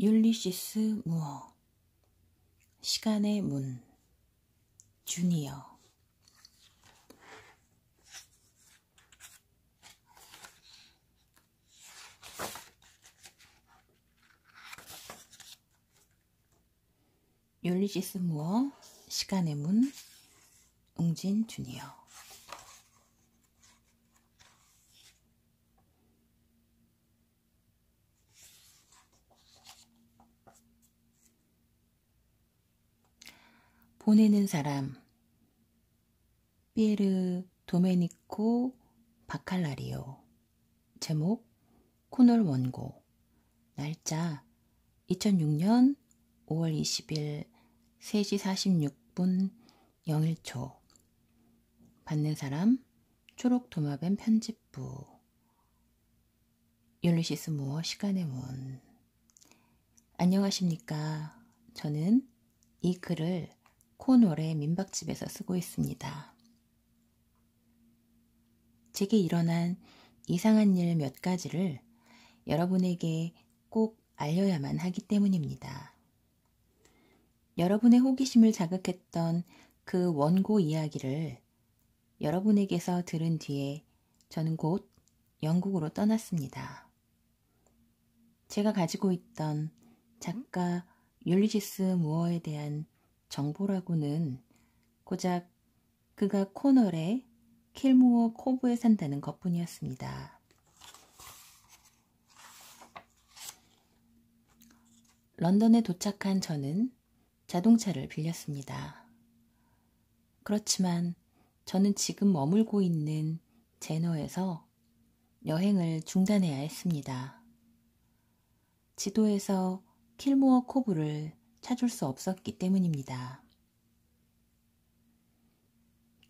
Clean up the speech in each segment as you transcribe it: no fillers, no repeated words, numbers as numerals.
율리시스 무어 시간의 문 주니어 율리시스 무어 시간의 문 웅진 주니어 보내는 사람 피에르 도메니코 바칼라리오 제목 코널 원고 날짜 2006년 5월 20일 3시 46분 01초 받는 사람 초록도마뱀 편집부 율리시스 무어 시간의 문 안녕하십니까. 저는 이 글을 코널의 민박집에서 쓰고 있습니다. 제게 일어난 이상한 일 몇 가지를 여러분에게 꼭 알려야만 하기 때문입니다. 여러분의 호기심을 자극했던 그 원고 이야기를 여러분에게서 들은 뒤에 저는 곧 영국으로 떠났습니다. 제가 가지고 있던 작가 율리시스 무어에 대한 정보라고는 고작 그가 코널의 킬무어 코브에 산다는 것뿐이었습니다. 런던에 도착한 저는 자동차를 빌렸습니다. 그렇지만 저는 지금 머물고 있는 제너에서 여행을 중단해야 했습니다. 지도에서 킬무어 코브를 찾을 수 없었기 때문입니다.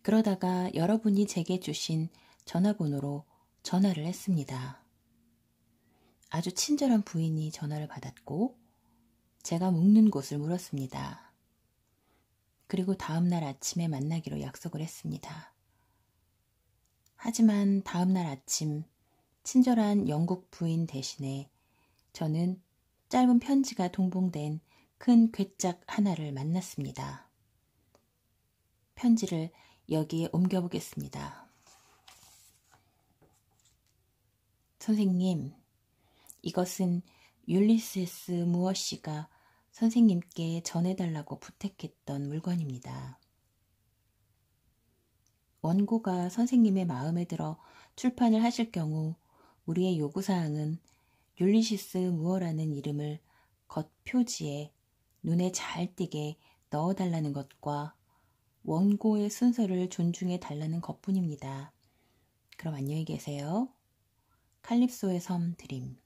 그러다가 여러분이 제게 주신 전화번호로 전화를 했습니다. 아주 친절한 부인이 전화를 받았고 제가 묵는 곳을 물었습니다. 그리고 다음날 아침에 만나기로 약속을 했습니다. 하지만 다음날 아침 친절한 영국 부인 대신에 저는 짧은 편지가 동봉된 큰 괴짝 하나를 만났습니다. 편지를 여기에 옮겨보겠습니다. 선생님, 이것은 율리시스 무어 씨가 선생님께 전해달라고 부탁했던 물건입니다. 원고가 선생님의 마음에 들어 출판을 하실 경우 우리의 요구사항은 율리시스 무어라는 이름을 겉표지에 눈에 잘 띄게 넣어달라는 것과 원고의 순서를 존중해 달라는 것뿐입니다. 그럼 안녕히 계세요. 칼립소의 섬 드림.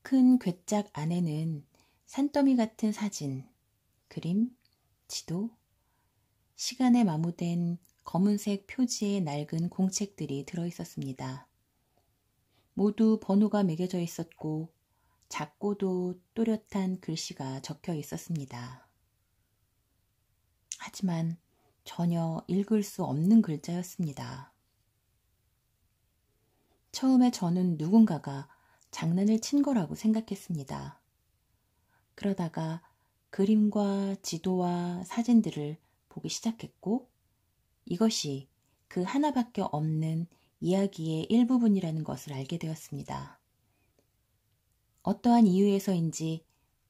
큰 괴짝 안에는 산더미 같은 사진, 그림, 지도, 시간에 마모된 검은색 표지의 낡은 공책들이 들어있었습니다. 모두 번호가 매겨져 있었고 작고도 또렷한 글씨가 적혀 있었습니다. 하지만 전혀 읽을 수 없는 글자였습니다. 처음에 저는 누군가가 장난을 친 거라고 생각했습니다. 그러다가 그림과 지도와 사진들을 보기 시작했고 이것이 그 하나밖에 없는 이야기의 일부분이라는 것을 알게 되었습니다. 어떠한 이유에서인지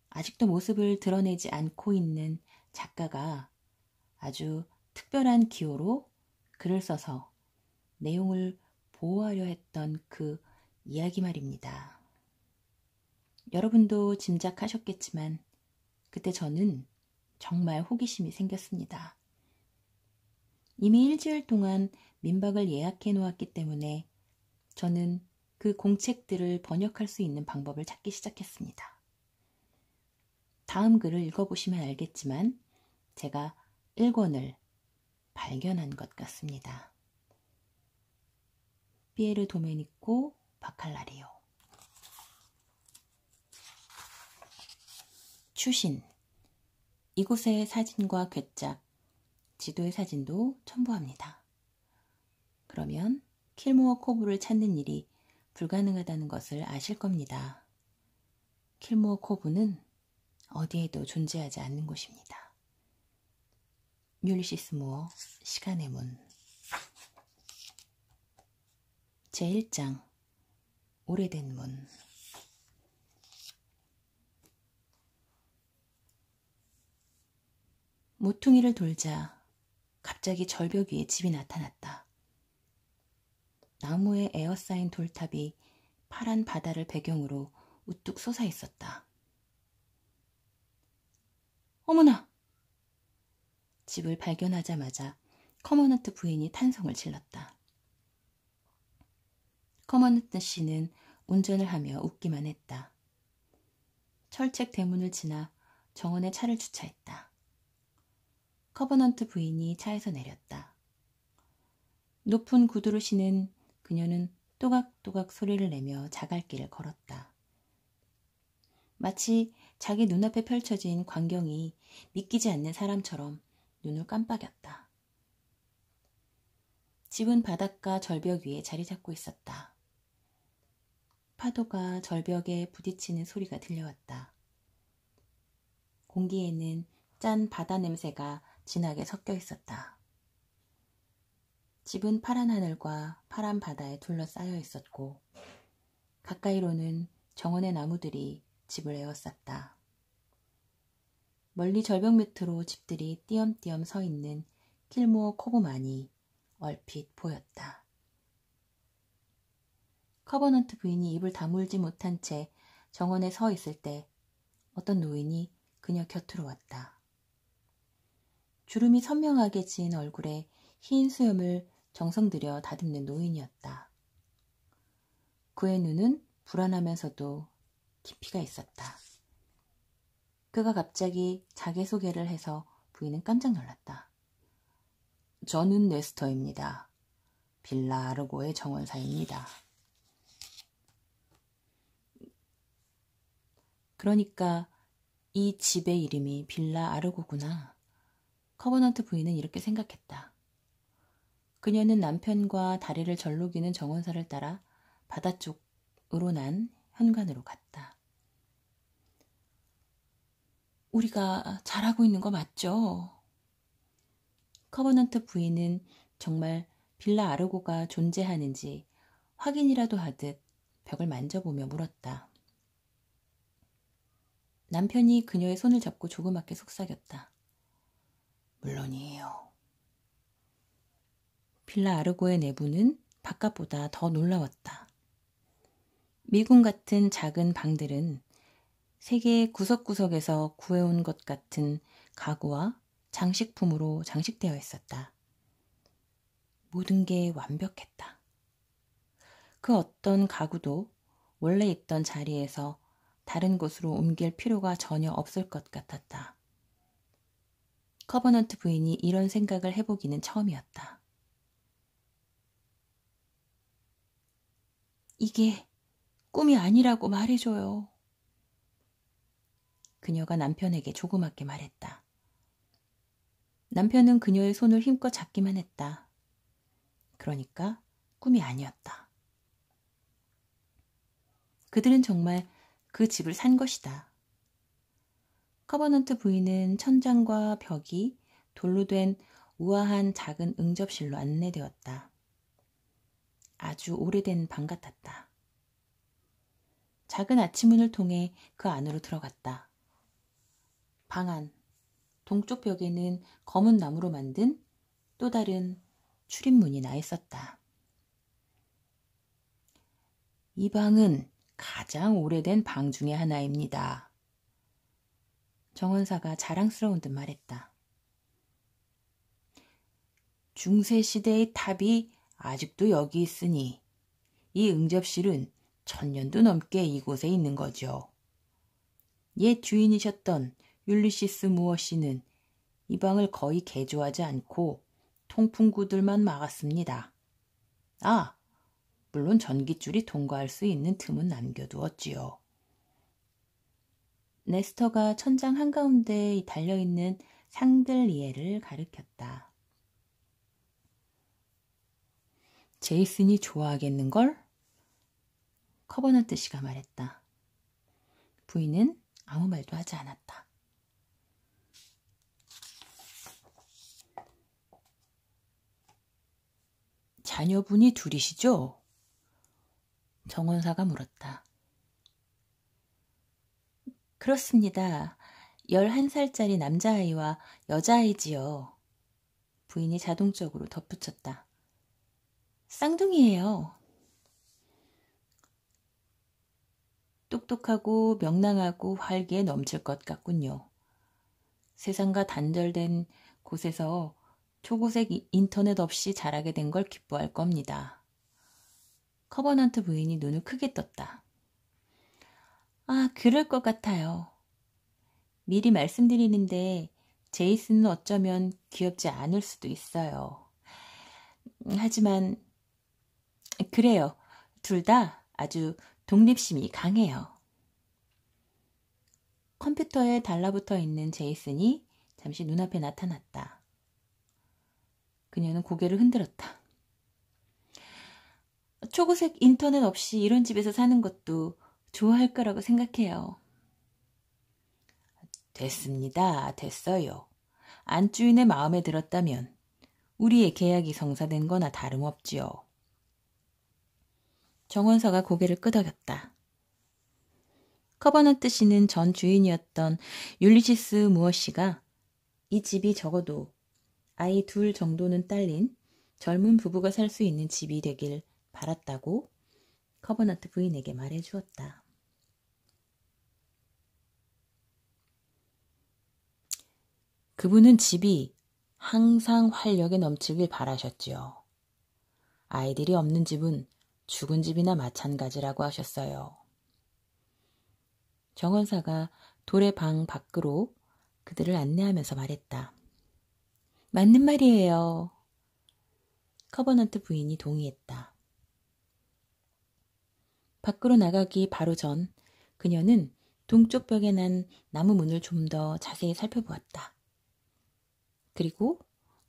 아직도 모습을 드러내지 않고 있는 작가가 아주 특별한 기호로 글을 써서 내용을 보호하려 했던 그 이야기 말입니다. 여러분도 짐작하셨겠지만 그때 저는 정말 호기심이 생겼습니다. 이미 일주일 동안 민박을 예약해 놓았기 때문에 저는 그 공책들을 번역할 수 있는 방법을 찾기 시작했습니다. 다음 글을 읽어보시면 알겠지만 제가 1권을 발견한 것 같습니다. 피에르 도메니코 바칼라리오 추신 이곳의 사진과 괴짝, 지도의 사진도 첨부합니다. 그러면 킬무어 코브를 찾는 일이 불가능하다는 것을 아실 겁니다. 킬모어 코브는 어디에도 존재하지 않는 곳입니다. 율리시스 무어, 시간의 문. 제1장, 오래된 문. 모퉁이를 돌자 갑자기 절벽 위에 집이 나타났다. 나무에 에어싸인 돌탑이 파란 바다를 배경으로 우뚝 솟아 있었다. 어머나! 집을 발견하자마자 커머넌트 부인이 탄성을 질렀다. 커머넌트 씨는 운전을 하며 웃기만 했다. 철책 대문을 지나 정원에 차를 주차했다. 커버넌트 부인이 차에서 내렸다. 높은 구두를 신은 그녀는 또각또각 소리를 내며 자갈길을 걸었다. 마치 자기 눈앞에 펼쳐진 광경이 믿기지 않는 사람처럼 눈을 깜빡였다. 집은 바닷가 절벽 위에 자리 잡고 있었다. 파도가 절벽에 부딪히는 소리가 들려왔다. 공기에는 짠 바다 냄새가 진하게 섞여 있었다. 집은 파란 하늘과 파란 바다에 둘러싸여 있었고 가까이로는 정원의 나무들이 집을 에워쌌다. 멀리 절벽 밑으로 집들이 띄엄띄엄 서 있는 킬모어 코브만이 얼핏 보였다. 커버넌트 부인이 입을 다물지 못한 채 정원에 서 있을 때 어떤 노인이 그녀 곁으로 왔다. 주름이 선명하게 지은 얼굴에 흰 수염을 정성 들여 다듬는 노인이었다. 그의 눈은 불안하면서도 깊이가 있었다. 그가 갑자기 자기소개를 해서 부인은 깜짝 놀랐다. 저는 네스터입니다. 빌라 아르고의 정원사입니다. 그러니까 이 집의 이름이 빌라 아르고구나. 커버넌트 부인은 이렇게 생각했다. 그녀는 남편과 다리를 절룩이는 정원사를 따라 바다 쪽으로 난 현관으로 갔다. 우리가 잘하고 있는 거 맞죠? 커버넌트 부인은 정말 빌라 아르고가 존재하는지 확인이라도 하듯 벽을 만져보며 물었다. 남편이 그녀의 손을 잡고 조그맣게 속삭였다. 물론이에요. 빌라 아르고의 내부는 바깥보다 더 놀라웠다. 미군 같은 작은 방들은 세계의 구석구석에서 구해온 것 같은 가구와 장식품으로 장식되어 있었다. 모든 게 완벽했다. 그 어떤 가구도 원래 있던 자리에서 다른 곳으로 옮길 필요가 전혀 없을 것 같았다. 커버넌트 부인이 이런 생각을 해보기는 처음이었다. 이게 꿈이 아니라고 말해줘요. 그녀가 남편에게 조그맣게 말했다. 남편은 그녀의 손을 힘껏 잡기만 했다. 그러니까 꿈이 아니었다. 그들은 정말 그 집을 산 것이다. 커버넌트 부인은 천장과 벽이 돌로 된 우아한 작은 응접실로 안내되었다. 아주 오래된 방 같았다. 작은 아치문을 통해 그 안으로 들어갔다. 방 안, 동쪽 벽에는 검은 나무로 만든 또 다른 출입문이 나 있었다. 이 방은 가장 오래된 방 중에 하나입니다. 정원사가 자랑스러운 듯 말했다. 중세시대의 탑이 아직도 여기 있으니 이 응접실은 1000년도 넘게 이곳에 있는 거죠. 옛 주인이셨던 율리시스 무어 씨는 이 방을 거의 개조하지 않고 통풍구들만 막았습니다. 아, 물론 전깃줄이 통과할 수 있는 틈은 남겨두었지요. 네스터가 천장 한가운데에 달려있는 샹들리에를 가리켰다. 제이슨이 좋아하겠는걸? 커버넌트 씨가 말했다. 부인은 아무 말도 하지 않았다. 자녀분이 둘이시죠? 정원사가 물었다. 그렇습니다. 11살짜리 남자아이와 여자아이지요. 부인이 자동적으로 덧붙였다. 쌍둥이에요. 똑똑하고 명랑하고 활기에 넘칠 것 같군요. 세상과 단절된 곳에서 초고색 인터넷 없이 자라게 된 걸 기뻐할 겁니다. 커버넌트 부인이 눈을 크게 떴다. 아, 그럴 것 같아요. 미리 말씀드리는데 제이슨은 어쩌면 귀엽지 않을 수도 있어요. 하지만 그래요. 둘 다 아주 독립심이 강해요. 컴퓨터에 달라붙어 있는 제이슨이 잠시 눈앞에 나타났다. 그녀는 고개를 흔들었다. 초고색 인터넷 없이 이런 집에서 사는 것도 좋아할 거라고 생각해요. 됐습니다. 됐어요. 안주인의 마음에 들었다면 우리의 계약이 성사된 거나 다름없지요. 정원사가 고개를 끄덕였다. 커버넌트 씨는 전 주인이었던 율리시스 무어 씨가 이 집이 적어도 아이 둘 정도는 딸린 젊은 부부가 살 수 있는 집이 되길 바랐다고 커버넌트 부인에게 말해주었다. 그분은 집이 항상 활력에 넘치길 바라셨지요. 아이들이 없는 집은 죽은 집이나 마찬가지라고 하셨어요. 정원사가 돌의 방 밖으로 그들을 안내하면서 말했다. 맞는 말이에요. 커버넌트 부인이 동의했다. 밖으로 나가기 바로 전 그녀는 동쪽 벽에 난 나무 문을 좀 더 자세히 살펴보았다. 그리고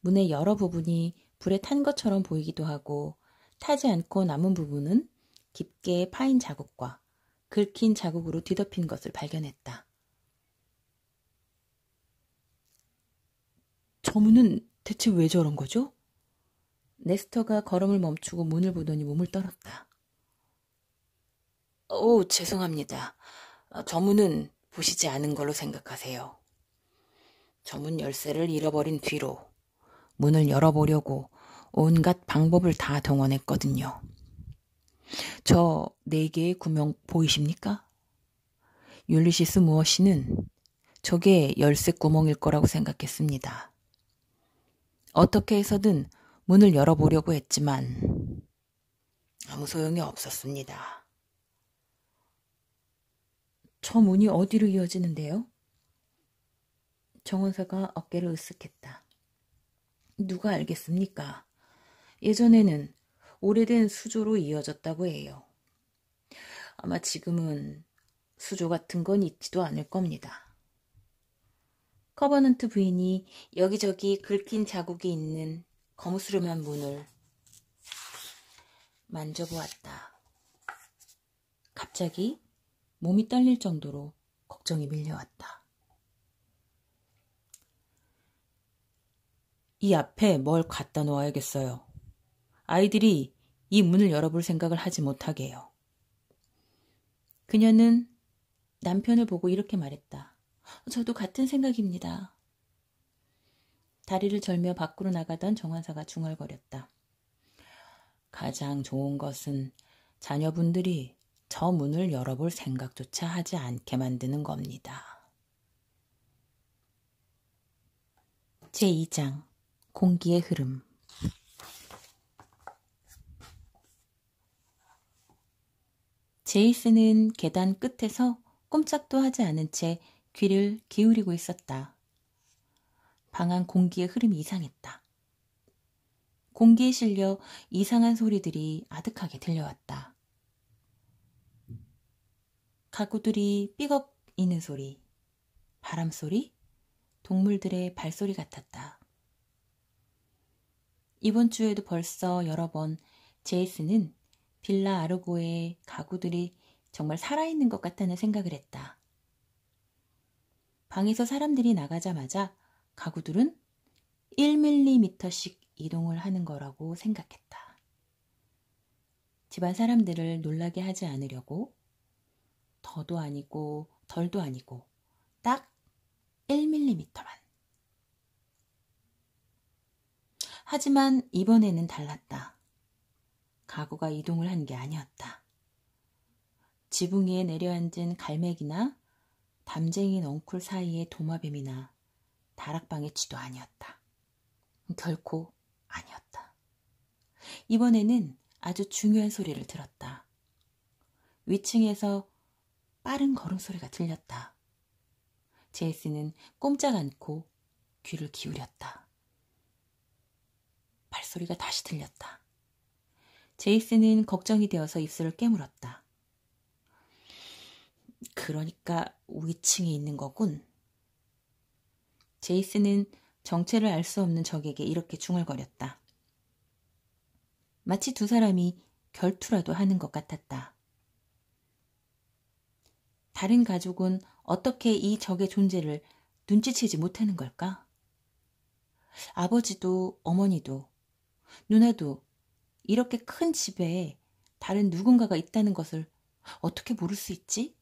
문의 여러 부분이 불에 탄 것처럼 보이기도 하고 타지 않고 남은 부분은 깊게 파인 자국과 긁힌 자국으로 뒤덮인 것을 발견했다. 저 문은 대체 왜 저런 거죠? 네스터가 걸음을 멈추고 문을 보더니 몸을 떨었다. 죄송합니다. 저 문은 보시지 않은 걸로 생각하세요. 저 문 열쇠를 잃어버린 뒤로 문을 열어보려고 온갖 방법을 다 동원했거든요. 저 4개의 구멍 보이십니까? 율리시스 무어 씨는 저게 열쇠 구멍일 거라고 생각했습니다. 어떻게 해서든 문을 열어보려고 했지만 아무 소용이 없었습니다. 저 문이 어디로 이어지는데요? 정원사가 어깨를 으쓱했다. 누가 알겠습니까? 예전에는 오래된 수조로 이어졌다고 해요. 아마 지금은 수조 같은 건 있지도 않을 겁니다. 커버넌트 부인이 여기저기 긁힌 자국이 있는 거무스름한 문을 만져보았다. 갑자기 몸이 떨릴 정도로 걱정이 밀려왔다. 이 앞에 뭘 갖다 놓아야겠어요. 아이들이 이 문을 열어볼 생각을 하지 못하게 해요. 그녀는 남편을 보고 이렇게 말했다. 저도 같은 생각입니다. 다리를 절며 밖으로 나가던 정환사가 중얼거렸다. 가장 좋은 것은 자녀분들이 저 문을 열어볼 생각조차 하지 않게 만드는 겁니다. 제2장 공기의 흐름. 제이슨은 계단 끝에서 꼼짝도 하지 않은 채 귀를 기울이고 있었다. 방 안 공기의 흐름이 이상했다. 공기에 실려 이상한 소리들이 아득하게 들려왔다. 가구들이 삐걱이는 소리, 바람소리, 동물들의 발소리 같았다. 이번 주에도 벌써 여러 번 제이슨은 빌라 아르고의 가구들이 정말 살아있는 것 같다는 생각을 했다. 방에서 사람들이 나가자마자 가구들은 1mm씩 이동을 하는 거라고 생각했다. 집안 사람들을 놀라게 하지 않으려고 더도 아니고 덜도 아니고 딱 1mm만. 하지만 이번에는 달랐다. 가구가 이동을 한 게 아니었다. 지붕 위에 내려앉은 갈매기나 담쟁이 넝쿨 사이의 도마뱀이나 다락방의 쥐도 아니었다. 결코 아니었다. 이번에는 아주 중요한 소리를 들었다. 위층에서 빠른 걸음소리가 들렸다. 제이슨은 꼼짝 않고 귀를 기울였다. 발소리가 다시 들렸다. 제이슨은 걱정이 되어서 입술을 깨물었다. 그러니까 위층에 있는 거군. 제이슨은 정체를 알 수 없는 적에게 이렇게 중얼거렸다. 마치 두 사람이 결투라도 하는 것 같았다. 다른 가족은 어떻게 이 적의 존재를 눈치채지 못하는 걸까? 아버지도 어머니도 누나도 이렇게 큰 집에 다른 누군가가 있다는 것을 어떻게 모를 수 있지?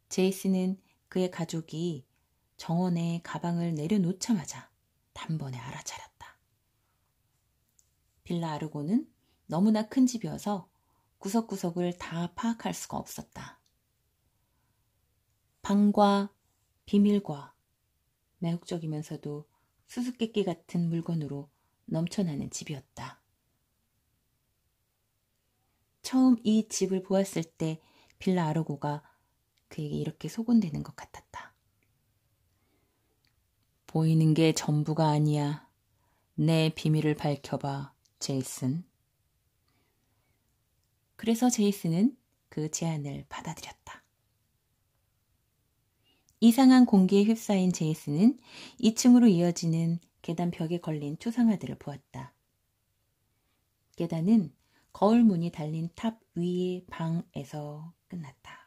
제이슨은 그의 가족이 정원에 가방을 내려놓자마자 단번에 알아차렸다. 빌라 아르고는 너무나 큰 집이어서 구석구석을 다 파악할 수가 없었다. 방과 비밀과 매혹적이면서도 수수께끼 같은 물건으로 넘쳐나는 집이었다. 처음 이 집을 보았을 때 빌라 아르고가 그에게 이렇게 소곤대는 것 같았다. 보이는 게 전부가 아니야. 내 비밀을 밝혀봐, 제이슨. 그래서 제이슨은 그 제안을 받아들였다. 이상한 공기에 휩싸인 제이슨은 2층으로 이어지는 계단 벽에 걸린 초상화들을 보았다. 계단은 거울문이 달린 탑 위의 방에서 끝났다.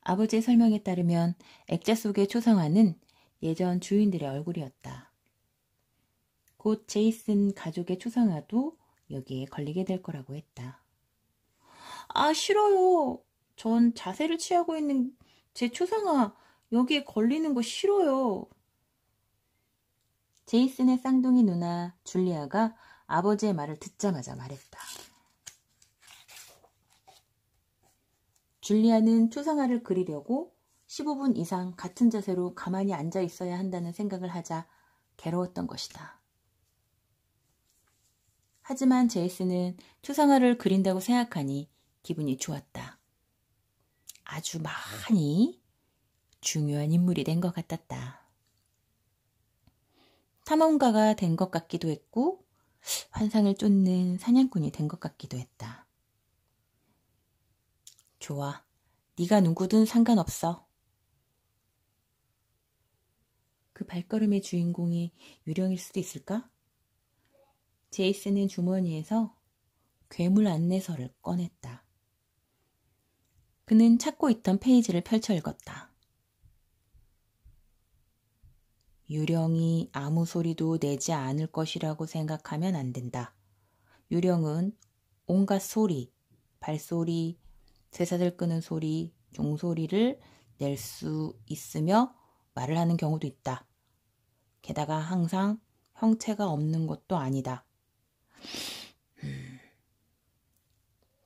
아버지의 설명에 따르면 액자 속의 초상화는 예전 주인들의 얼굴이었다. 곧 제이슨 가족의 초상화도 여기에 걸리게 될 거라고 했다. 아, 싫어요. 전 자세를 취하고 있는 제 초상화 여기에 걸리는 거 싫어요. 제이슨의 쌍둥이 누나 줄리아가 아버지의 말을 듣자마자 말했다. 줄리아는 초상화를 그리려고 15분 이상 같은 자세로 가만히 앉아 있어야 한다는 생각을 하자 괴로웠던 것이다. 하지만 제이슨은 초상화를 그린다고 생각하니 기분이 좋았다. 아주 많이 중요한 인물이 된 것 같았다. 탐험가가 된 것 같기도 했고 환상을 쫓는 사냥꾼이 된 것 같기도 했다. 좋아, 네가 누구든 상관없어. 그 발걸음의 주인공이 유령일 수도 있을까? 제이슨은 주머니에서 괴물 안내서를 꺼냈다. 그는 찾고 있던 페이지를 펼쳐 읽었다. 유령이 아무 소리도 내지 않을 것이라고 생각하면 안 된다. 유령은 온갖 소리, 발소리, 쇠사슬 끄는 소리, 종소리를 낼 수 있으며 말을 하는 경우도 있다. 게다가 항상 형체가 없는 것도 아니다.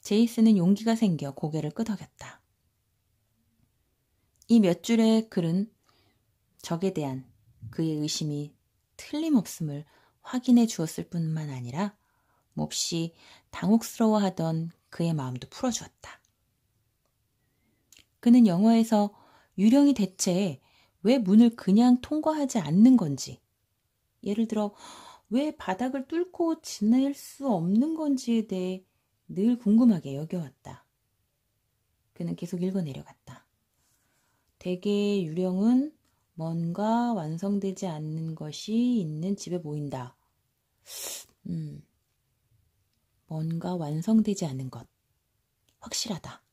제이슨은 용기가 생겨 고개를 끄덕였다. 이 몇 줄의 글은 적에 대한 그의 의심이 틀림없음을 확인해 주었을 뿐만 아니라 몹시 당혹스러워하던 그의 마음도 풀어주었다. 그는 영화에서 유령이 대체 왜 문을 그냥 통과하지 않는 건지, 예를 들어 왜 바닥을 뚫고 지낼 수 없는 건지에 대해 늘 궁금하게 여겨왔다. 그는 계속 읽어내려갔다. 대개 유령은 뭔가 완성되지 않는 것이 있는 집에 모인다. 뭔가 완성되지 않은 것. 확실하다.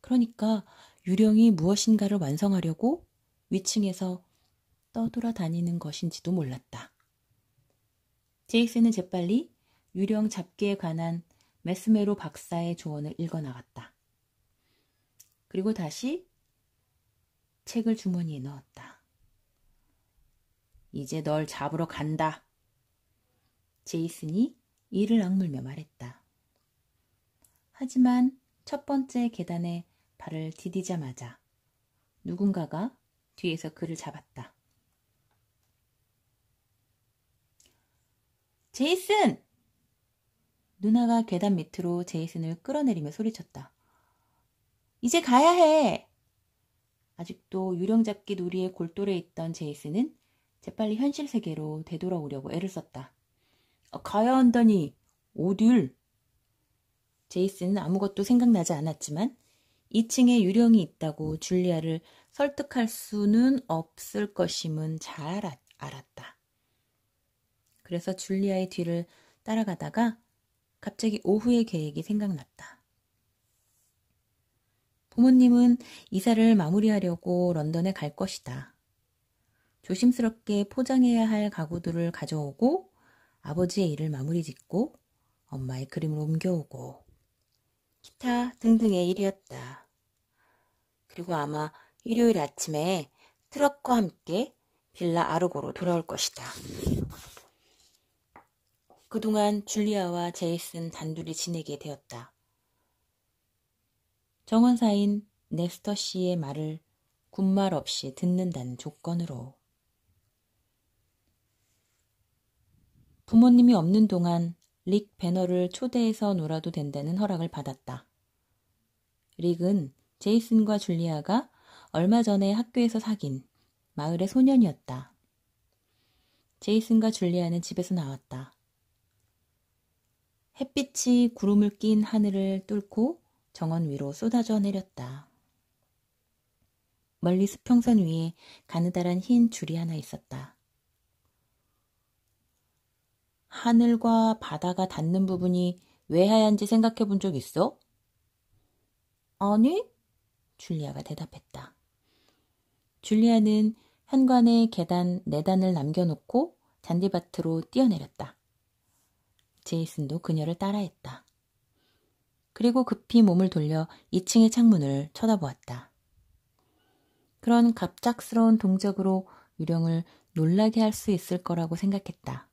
그러니까 유령이 무엇인가를 완성하려고 위층에서 떠돌아다니는 것인지도 몰랐다. 제이슨은 재빨리 유령 잡기에 관한 메스메로 박사의 조언을 읽어나갔다. 그리고 다시 책을 주머니에 넣었다. 이제 널 잡으러 간다. 제이슨이 이를 악물며 말했다. 하지만 첫 번째 계단에 발을 디디자마자 누군가가 뒤에서 그를 잡았다. 제이슨! 누나가 계단 밑으로 제이슨을 끌어내리며 소리쳤다. 이제 가야 해! 아직도 유령잡기 놀이에 골똘해 있던 제이슨은 재빨리 현실 세계로 되돌아오려고 애를 썼다. 가야 한다니, 어딜? 제이슨은 아무것도 생각나지 않았지만 2층에 유령이 있다고 줄리아를 설득할 수는 없을 것임은 잘 알았다. 그래서 줄리아의 뒤를 따라가다가 갑자기 오후의 계획이 생각났다. 부모님은 이사를 마무리하려고 런던에 갈 것이다. 조심스럽게 포장해야 할 가구들을 가져오고 아버지의 일을 마무리 짓고 엄마의 그림을 옮겨오고 기타 등등의 일이었다. 그리고 아마 일요일 아침에 트럭과 함께 빌라 아르고로 돌아올 것이다. 그동안 줄리아와 제이슨 단둘이 지내게 되었다. 정원사인 네스터 씨의 말을 군말 없이 듣는다는 조건으로. 부모님이 없는 동안 릭 배너를 초대해서 놀아도 된다는 허락을 받았다. 릭은 제이슨과 줄리아가 얼마 전에 학교에서 사귄 마을의 소년이었다. 제이슨과 줄리아는 집에서 나왔다. 햇빛이 구름을 낀 하늘을 뚫고 정원 위로 쏟아져 내렸다. 멀리 수평선 위에 가느다란 흰 줄이 하나 있었다. 하늘과 바다가 닿는 부분이 왜 하얀지 생각해 본 적 있어? 아니, 줄리아가 대답했다. 줄리아는 현관에 계단 4단을 남겨놓고 잔디밭으로 뛰어내렸다. 제이슨도 그녀를 따라했다. 그리고 급히 몸을 돌려 2층의 창문을 쳐다보았다. 그런 갑작스러운 동작으로 유령을 놀라게 할 수 있을 거라고 생각했다.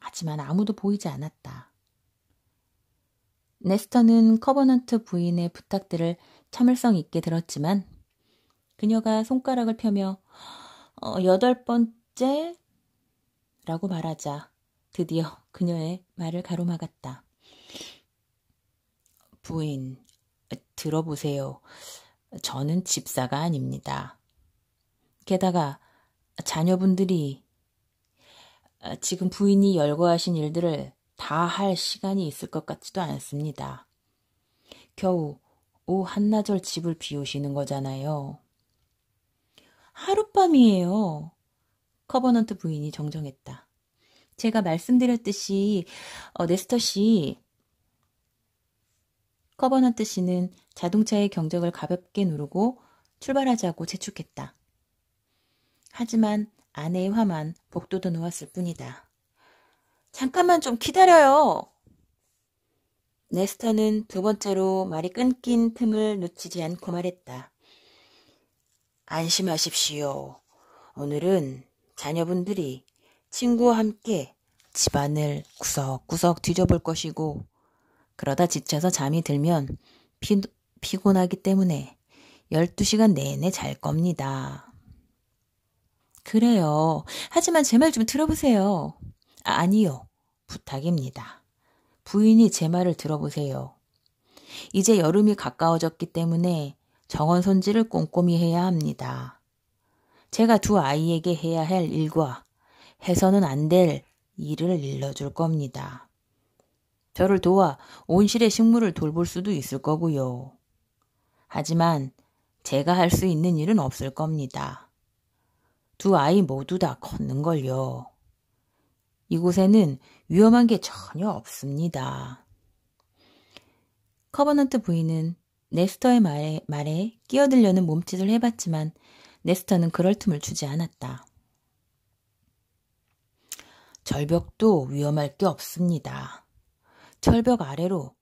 하지만 아무도 보이지 않았다. 네스터는 커버넌트 부인의 부탁들을 참을성 있게 들었지만 그녀가 손가락을 펴며 8번째? 라고 말하자 드디어 그녀의 말을 가로막았다. 부인, 들어보세요. 저는 집사가 아닙니다. 게다가 자녀분들이 지금 부인이 열거하신 일들을 다 할 시간이 있을 것 같지도 않습니다. 겨우 오후 한나절 집을 비우시는 거잖아요. 하룻밤이에요. 커버넌트 부인이 정정했다. 제가 말씀드렸듯이 네스터 씨, 커버넌트 씨는 자동차의 경적을 가볍게 누르고 출발하자고 재촉했다. 하지만 아내의 화만 복돋아 놓았을 뿐이다. 잠깐만 좀 기다려요. 네스터는 두 번째로 말이 끊긴 틈을 놓치지 않고 말했다. 안심하십시오. 오늘은 자녀분들이 친구와 함께 집안을 구석구석 뒤져볼 것이고 그러다 지쳐서 잠이 들면 피곤하기 때문에 12시간 내내 잘 겁니다. 그래요. 하지만 제 말 좀 들어보세요. 아니요. 부탁입니다. 부인이 제 말을 들어보세요. 이제 여름이 가까워졌기 때문에 정원 손질을 꼼꼼히 해야 합니다. 제가 두 아이에게 해야 할 일과 해서는 안 될 일을 일러줄 겁니다. 저를 도와 온실의 식물을 돌볼 수도 있을 거고요. 하지만 제가 할 수 있는 일은 없을 겁니다. 두 아이 모두 다 컸는걸요. 이곳에는 위험한 게 전혀 없습니다. 커버넌트 부인은 네스터의 말에 끼어들려는 몸짓을 해봤지만 네스터는 그럴 틈을 주지 않았다. 절벽도 위험할 게 없습니다. 절벽 아래로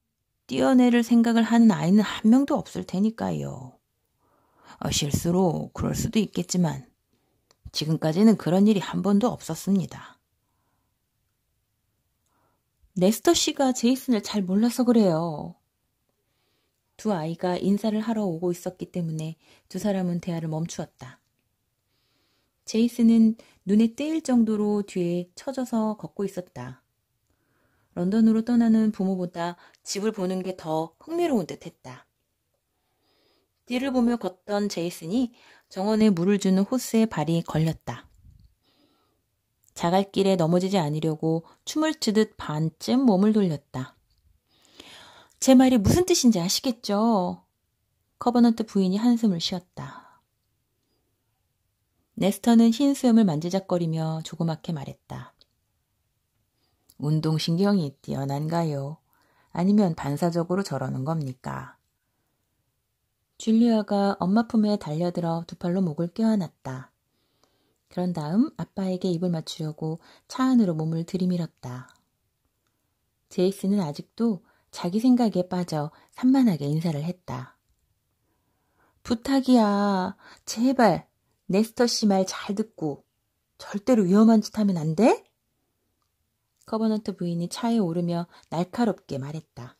뛰어내릴 생각을 하는 아이는 한 명도 없을 테니까요. 실수로 그럴 수도 있겠지만 지금까지는 그런 일이 한 번도 없었습니다. 네스터 씨가 제이슨을 잘 몰라서 그래요. 두 아이가 인사를 하러 오고 있었기 때문에 두 사람은 대화를 멈추었다. 제이슨은 눈에 띄일 정도로 뒤에 처져서 걷고 있었다. 런던으로 떠나는 부모보다 집을 보는 게 더 흥미로운 듯 했다. 뒤를 보며 걷던 제이슨이 정원에 물을 주는 호스에 발이 걸렸다. 자갈길에 넘어지지 않으려고 춤을 추듯 반쯤 몸을 돌렸다. 제 말이 무슨 뜻인지 아시겠죠? 커버넌트 부인이 한숨을 쉬었다. 네스터는 흰 수염을 만지작거리며 조그맣게 말했다. 운동신경이 뛰어난가요? 아니면 반사적으로 저러는 겁니까? 줄리아가 엄마 품에 달려들어 두 팔로 목을 껴안았다. 그런 다음 아빠에게 입을 맞추려고 차 안으로 몸을 들이밀었다. 제이슨은 아직도 자기 생각에 빠져 산만하게 인사를 했다. 부탁이야. 제발 네스터 씨 말 잘 듣고 절대로 위험한 짓 하면 안 돼? 커버넌트 부인이 차에 오르며 날카롭게 말했다.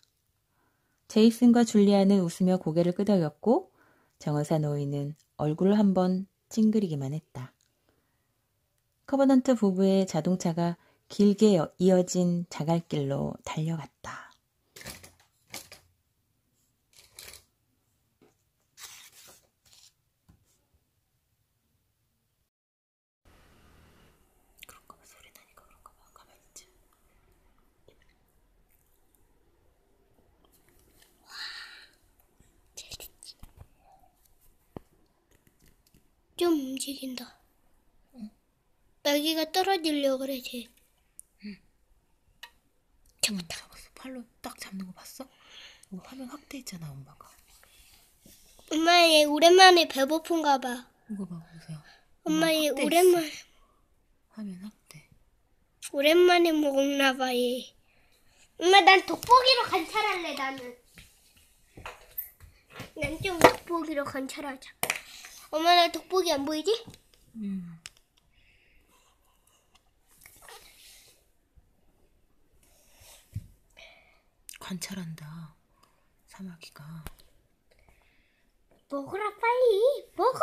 제이슨과 줄리아는 웃으며 고개를 끄덕였고 정의사 노인은 얼굴을 한번 찡그리기만 했다. 커버넌트 부부의 자동차가 길게 이어진 자갈길로 달려갔다. 그런가 봐, 소리 나니까 그런가 봐. 가만히 있자. 좀 움직인다. 날개가 떨어지려고 그래, 쟤. 잡았다. 잡았어. 팔로 딱 잡는 거 봤어? 화면 확대했잖아, 엄마가. 엄마, 얘 오랜만에 배고픈가 봐. 이거 봐, 보세요. 엄마, 얘 확대했어. 화면 확대. 오랜만에 먹나 봐, 얘. 엄마, 난 돋보기로 관찰할래, 나는. 난 좀 돋보기로 관찰하자. 엄마, 나 돋보기 안 보이지? 관찰한다. 사마귀가. 먹어라, 빨리. 먹어!